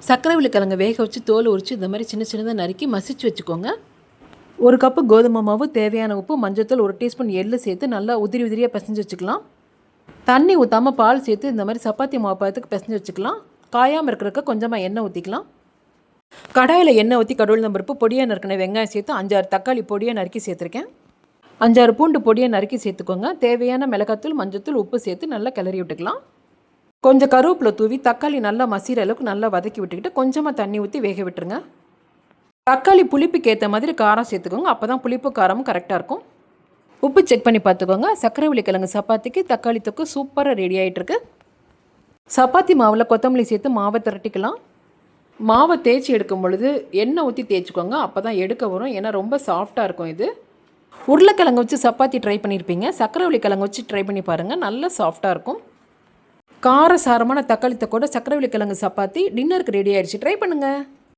சர்க்கரை கிழங்கு வேக வச்சு தோல் உரித்து இந்த மாதிரி சின்ன சின்னதாக நறுக்கி மசிச்சு வச்சுக்கோங்க. ஒரு கப்பு கோதுமை மாவு, தேவையான உப்பு, மஞ்சத்தூள், 1 டீஸ்பூன் எள்ளு சேர்த்து நல்லா உதிரியாக பிசைஞ்சு வச்சுக்கலாம். தண்ணி ஊற்றாமல் பால் சேர்த்து இந்த மாதிரி சப்பாத்தி மாவு பதத்துக்கு பிசைஞ்சு வச்சுக்கலாம். காயாமல் இருக்கிறதுக்கு கொஞ்சமாக எண்ணெய் ஊற்றிக்கலாம். கடாயில் எண்ணெய் ஊற்றி கடவுள் பருப்பு, பொடியாக நறுக்கின வெங்காயம் சேர்த்து 5-6 தக்காளி பொடியாக நறுக்கி சேர்த்துருக்கேன். 5-6 பூண்டு பொடியாக நறுக்கி சேர்த்துக்கோங்க. தேவையான மிளகாத்தூள், மஞ்சத்தூள், உப்பு சேர்த்து நல்லா கிளறி விட்டுக்கலாம். கொஞ்சம் கருவேப்பிலை தூவி தக்காளி நல்லா மசிகிற அளவுக்கு நல்லா வதக்கி விட்டுக்கிட்டு கொஞ்சமாக தண்ணி ஊற்றி வேக விட்டுருங்க. தக்காளி புளிப்புக்கு ஏற்ற மாதிரி காரம் சேர்த்துக்கோங்க. அப்போ தான் புளிப்பு காரமும் கரெக்டாக இருக்கும். உப்பு செக் பண்ணி பார்த்துக்கோங்க. சர்க்கரை கிழங்கு சப்பாத்திக்கு தக்காளி தொக்கு சூப்பராக ரெடி ஆகிட்டுருக்கு. சப்பாத்தி மாவில் கொத்தமல்லி சேர்த்து மாவை திரட்டிக்கலாம். மாவை தேய்ச்சி எடுக்கும் பொழுது எண்ணெய் ஊற்றி தேய்ச்சிக்கோங்க. அப்போ தான் எடுக்க வரும். ஏன்னா ரொம்ப சாஃப்டாக இருக்கும். இது உருளைக்கிழங்கு வச்சு சப்பாத்தி ட்ரை பண்ணியிருப்பீங்க. சர்க்கரை கிழங்கு வச்சு ட்ரை பண்ணி பாருங்கள். நல்லா சாஃப்டாக இருக்கும். கார சாரமான தக்காளி தொக்கோட சர்க்கரை கிழங்கு சப்பாத்தி டின்னருக்கு ரெடி ஆயிடுச்சு. ட்ரை பண்ணுங்கள்.